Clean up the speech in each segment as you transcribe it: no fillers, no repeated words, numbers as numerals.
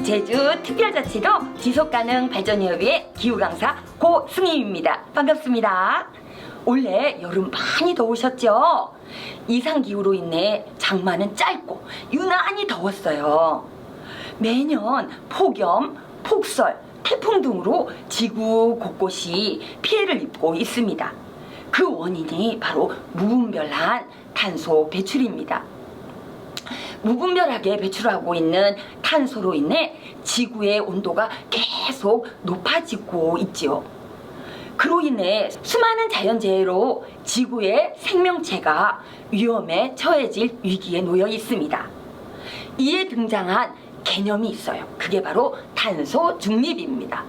제주특별자치도 지속가능 발전협의회 기후강사 고승임입니다. 반갑습니다. 올해 여름 많이 더우셨죠? 이상기후로 인해 장마는 짧고 유난히 더웠어요. 매년 폭염, 폭설, 태풍 등으로 지구 곳곳이 피해를 입고 있습니다. 그 원인이 바로 무분별한 탄소 배출입니다. 무분별하게 배출하고 있는 탄소로 인해 지구의 온도가 계속 높아지고 있지요. 그로 인해 수많은 자연재해로 지구의 생명체가 위험에 처해질 위기에 놓여 있습니다. 이에 등장한 개념이 있어요. 그게 바로 탄소 중립입니다.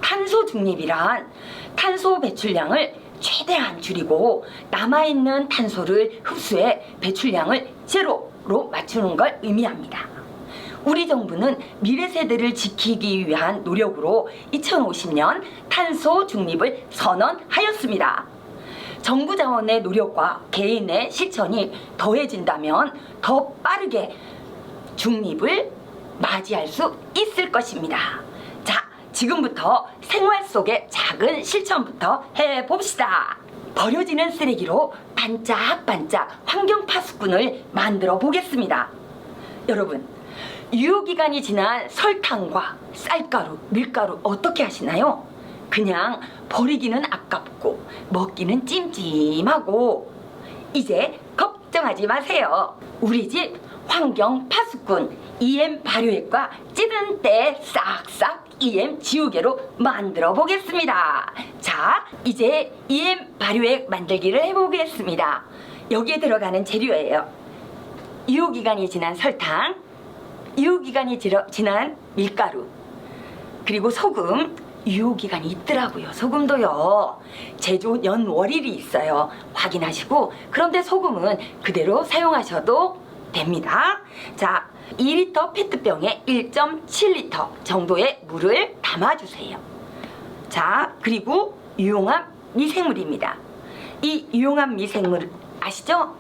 탄소 중립이란 탄소 배출량을 최대한 줄이고 남아있는 탄소를 흡수해 배출량을 제로로 맞추는 걸 의미합니다. 우리 정부는 미래 세대를 지키기 위한 노력으로 2050년 탄소 중립을 선언하였습니다. 정부 자원의 노력과 개인의 실천이 더해진다면 더 빠르게 중립을 맞이할 수 있을 것입니다. 자, 지금부터 생활 속의 작은 실천부터 해봅시다. 버려지는 쓰레기로 반짝반짝 환경 파수꾼을 만들어 보겠습니다. 여러분, 유효기간이 지난 설탕과 쌀가루, 밀가루 어떻게 하시나요? 그냥 버리기는 아깝고 먹기는 찜찜하고. 이제 걱정하지 마세요. 우리 집 환경 파수꾼 EM 발효액과 찌든 때 싹싹 EM 지우개로 만들어 보겠습니다. 자, 이제 EM 발효액 만들기를 해보겠습니다. 여기에 들어가는 재료예요. 유효기간이 지난 설탕, 유효기간이 지난 밀가루, 그리고 소금. 유효기간이 있더라고요. 소금도요. 제조 연월일이 있어요. 확인하시고, 그런데 소금은 그대로 사용하셔도 됩니다. 자, 2리터 페트병에 1.7리터 정도의 물을 담아주세요. 자, 그리고 유용한 미생물입니다. 이 유용한 미생물 아시죠?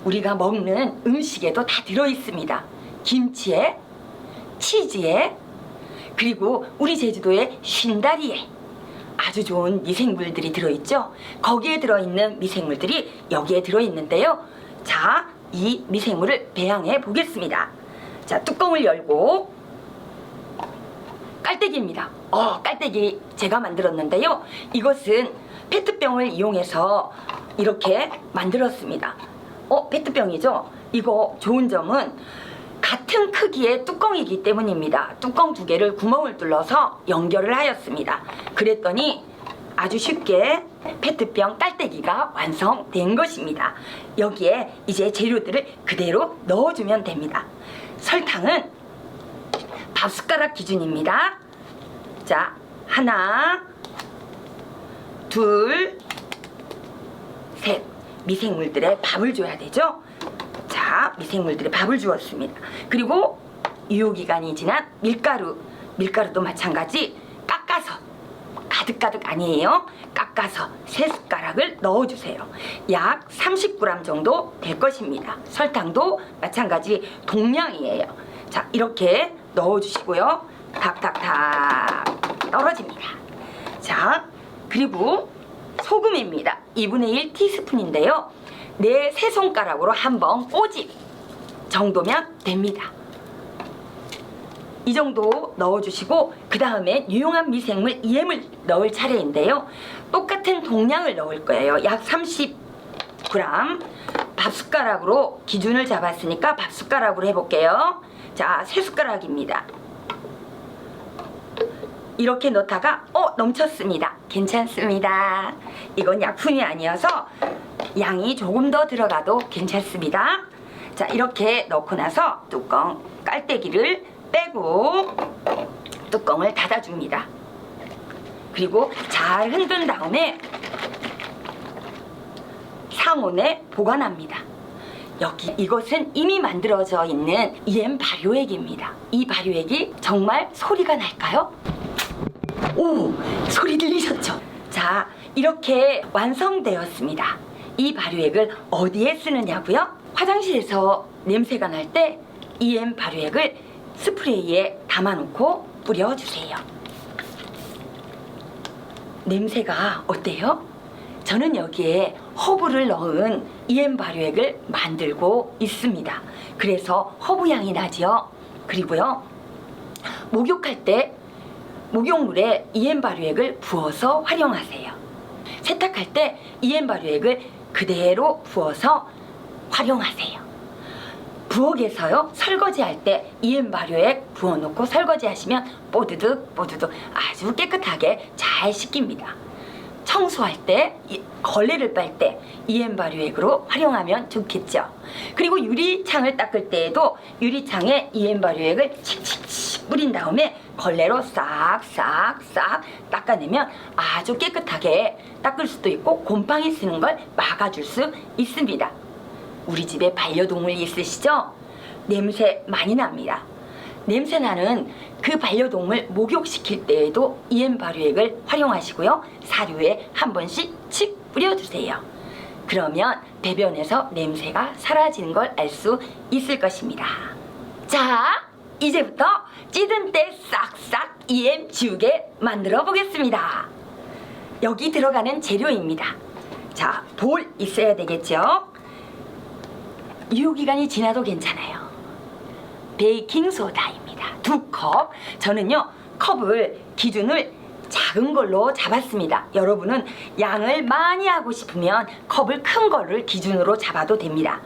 우리가 먹는 음식에도 다 들어있습니다. 김치에, 치즈에, 그리고 우리 제주도의 쉰다리에 아주 좋은 미생물들이 들어있죠? 거기에 들어있는 미생물들이 여기에 들어있는데요. 자, 이 미생물을 배양해 보겠습니다. 자, 뚜껑을 열고 깔때기입니다. 깔때기 제가 만들었는데요. 이것은 페트병을 이용해서 이렇게 만들었습니다. 페트병이죠? 이거 좋은 점은 같은 크기의 뚜껑이기 때문입니다. 뚜껑 두 개를 구멍을 뚫어서 연결을 하였습니다. 그랬더니 아주 쉽게 페트병 깔때기가 완성된 것입니다. 여기에 이제 재료들을 그대로 넣어주면 됩니다. 설탕은 밥숟가락 기준입니다. 자, 하나, 둘, 셋. 미생물들의 밥을 줘야 되죠? 자, 미생물들의 밥을 주었습니다. 그리고 유효기간이 지난 밀가루도 마찬가지 깎아서, 가득가득 아니에요. 깎아서 3숟가락을 넣어주세요. 약 30g 정도 될 것입니다. 설탕도 마찬가지 동량이에요. 자, 이렇게 넣어주시고요. 탁탁탁 떨어집니다. 자, 그리고 소금입니다. 2분의 1 티스푼인데요. 내 세 손가락으로 한번 꼬집 정도면 됩니다. 이 정도 넣어주시고, 그 다음에 유용한 미생물 EM을 넣을 차례인데요. 똑같은 동량을 넣을 거예요. 약 30g. 밥숟가락으로 기준을 잡았으니까 밥숟가락으로 해볼게요. 자, 3숟가락입니다. 이렇게 넣다가 넘쳤습니다. 괜찮습니다. 이건 약품이 아니어서 양이 조금 더 들어가도 괜찮습니다. 자, 이렇게 넣고 나서 뚜껑 깔때기를 빼고 뚜껑을 닫아줍니다. 그리고 잘 흔든 다음에 상온에 보관합니다. 이것은 이미 만들어져 있는 EM 발효액입니다. 이 발효액이 정말 소리가 날까요? 오, 소리 들리셨죠? 자, 이렇게 완성되었습니다. 이 발효액을 어디에 쓰느냐고요? 화장실에서 냄새가 날 때 EM 발효액을 스프레이에 담아놓고 뿌려주세요. 냄새가 어때요? 저는 여기에 허브를 넣은 EM 발효액을 만들고 있습니다. 그래서 허브 향이 나지요. 그리고요, 목욕할 때 목욕물에 EM 발효액을 부어서 활용하세요. 세탁할 때 EM 발효액을 그대로 부어서 활용하세요. 부엌에서요, 설거지할 때 EM 발효액 부어놓고 설거지하시면 뽀드득 뽀드득 아주 깨끗하게 잘 씻깁니다. 청소할 때, 걸레를 빨 때 EM 발효액으로 활용하면 좋겠죠. 그리고 유리창을 닦을 때에도 유리창에 EM 발효액을 칙칙칙 뿌린 다음에 걸레로 싹싹싹 닦아내면 아주 깨끗하게 닦을 수도 있고 곰팡이 쓰는 걸 막아줄 수 있습니다. 우리 집에 반려동물 있으시죠? 냄새 많이 납니다. 냄새나는 그 반려동물 목욕시킬 때에도 EM 발효액을 활용하시고요. 사료에 한 번씩 칙 뿌려주세요. 그러면 배변에서 냄새가 사라지는 걸 알 수 있을 것입니다. 자, 이제부터 찌든 때 싹싹 EM 지우개 만들어 보겠습니다. 여기 들어가는 재료입니다. 자, 볼 있어야 되겠죠? 유효기간이 지나도 괜찮아요. 베이킹소다입니다. 2컵. 저는요, 컵을 기준을 작은 걸로 잡았습니다. 여러분은 양을 많이 하고 싶으면 컵을 큰 거를 기준으로 잡아도 됩니다.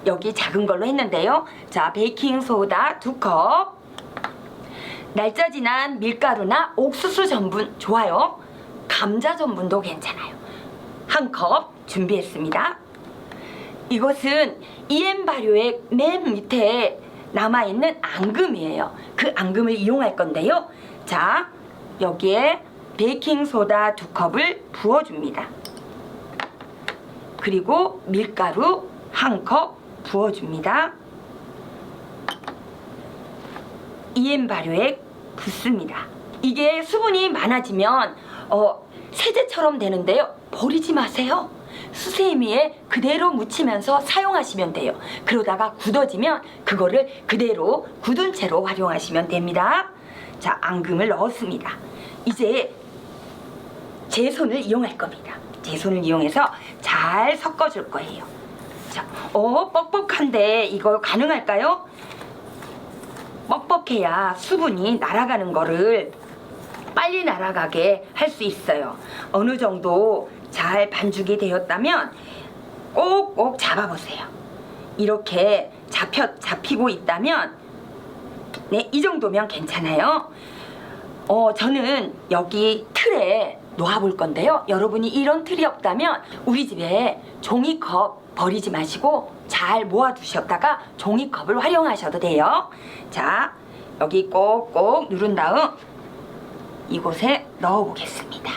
여기 작은 걸로 했는데요. 자, 베이킹소다 2컵. 날짜 지난 밀가루나 옥수수 전분 좋아요. 감자 전분도 괜찮아요. 1컵 준비했습니다. 이것은 EM 발효액 맨 밑에 남아있는 앙금이에요. 그 앙금을 이용할 건데요. 자, 여기에 베이킹소다 2컵을 부어줍니다. 그리고 밀가루 1컵 부어줍니다. EM 발효액 붓습니다. 이게 수분이 많아지면 세제처럼 되는데요. 버리지 마세요. 수세미에 그대로 묻히면서 사용하시면 돼요. 그러다가 굳어지면 그거를 그대로 굳은 채로 활용하시면 됩니다. 자, 앙금을 넣었습니다. 이제 제 손을 이용할 겁니다. 제 손을 이용해서 잘 섞어줄 거예요. 자, 뻑뻑한데 이거 가능할까요? 뻑뻑해야 수분이 날아가는 거를 빨리 날아가게 할 수 있어요. 어느 정도 잘 반죽이 되었다면 꼭꼭 잡아보세요. 이렇게 잡히고 있다면 네, 이 정도면 괜찮아요. 저는 여기 틀에 놓아볼 건데요. 여러분이 이런 틀이 없다면 우리 집에 종이컵 버리지 마시고 잘 모아두셨다가 종이컵을 활용하셔도 돼요. 자, 여기 꼭꼭 누른 다음 이곳에 넣어보겠습니다.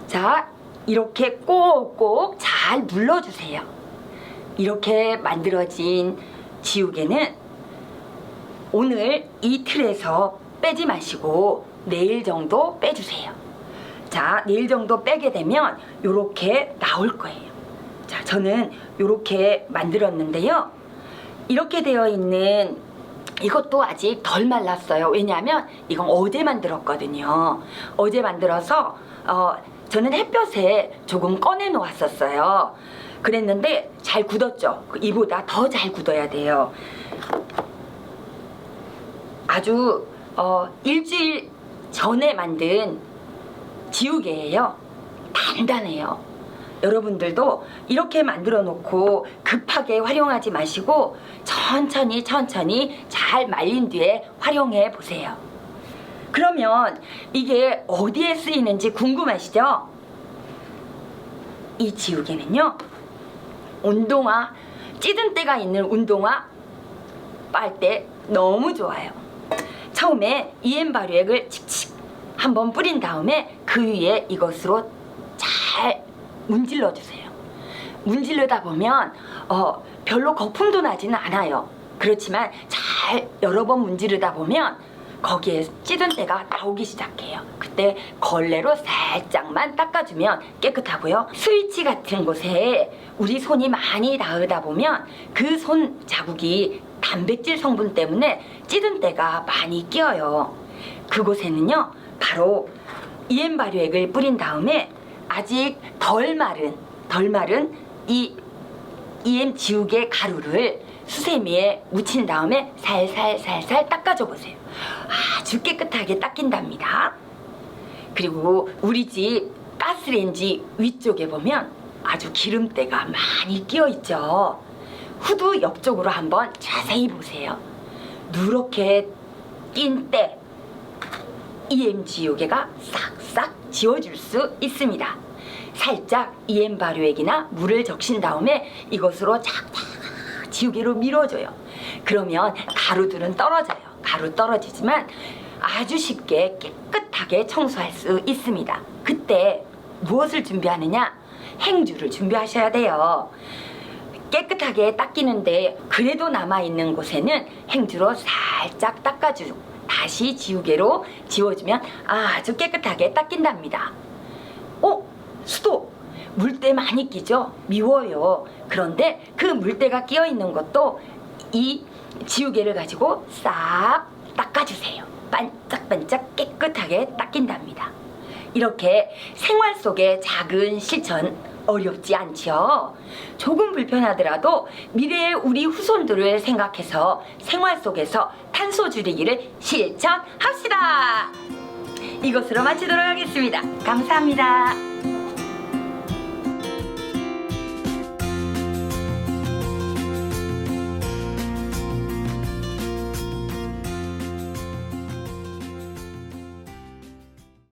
자, 이렇게 꼭꼭 잘 눌러주세요. 이렇게 만들어진 지우개는 오늘 이 틀에서 빼지 마시고 내일 정도 빼주세요. 자, 내일 정도 빼게 되면 이렇게 나올 거예요. 자, 저는 이렇게 만들었는데요. 이렇게 되어 있는 이것도 아직 덜 말랐어요. 왜냐하면 이건 어제 만들었거든요. 어제 만들어서 저는 햇볕에 조금 꺼내 놓았었어요. 그랬는데 잘 굳었죠. 이보다 더 잘 굳어야 돼요. 아주 일주일 전에 만든 지우개예요. 단단해요. 여러분들도 이렇게 만들어 놓고 급하게 활용하지 마시고 천천히 잘 말린 뒤에 활용해 보세요. 그러면 이게 어디에 쓰이는지 궁금하시죠? 이 지우개는요, 운동화, 찌든 때가 있는 운동화 빨 때 너무 좋아요. 처음에 EM 발효액을 칙칙 한번 뿌린 다음에 그 위에 이것으로 잘 문질러 주세요. 문지르다 보면 별로 거품도 나지는 않아요. 그렇지만 잘 여러 번 문지르다 보면 거기에 찌든 때가 나오기 시작해요. 그때 걸레로 살짝만 닦아주면 깨끗하고요. 스위치 같은 곳에 우리 손이 많이 닿으다 보면 그 손 자국이 단백질 성분 때문에 찌든 때가 많이 끼어요. 그곳에는요 바로 EM 발효액을 뿌린 다음에 아직 덜 마른 이 EM 지우개 가루를 수세미에 묻힌 다음에 살살 닦아줘 보세요. 아주 깨끗하게 닦인답니다. 그리고 우리 집 가스레인지 위쪽에 보면 아주 기름때가 많이 끼어 있죠. 후드 옆쪽으로 한번 자세히 보세요. 누렇게 낀 때 EM 지우개가 싹싹 지워줄 수 있습니다. 살짝 EM 발효액이나 물을 적신 다음에 이것으로 착착 지우개로 밀어줘요. 그러면 가루들은 떨어져요. 가루 떨어지지만 아주 쉽게 깨끗하게 청소할 수 있습니다. 그때 무엇을 준비하느냐? 행주를 준비하셔야 돼요. 깨끗하게 닦이는데 그래도 남아있는 곳에는 행주로 살짝 닦아주고 다시 지우개로 지워주면 아주 깨끗하게 닦인답니다. 수도 물때 많이 끼죠? 미워요. 그런데 그 물때가 끼어 있는 것도 이 지우개를 가지고 싹 닦아주세요. 반짝반짝 깨끗하게 닦인답니다. 이렇게 생활 속의 작은 실천 어렵지 않죠? 조금 불편하더라도 미래의 우리 후손들을 생각해서 생활 속에서 탄소 줄이기를 실천합시다. 이것으로 마치도록 하겠습니다. 감사합니다.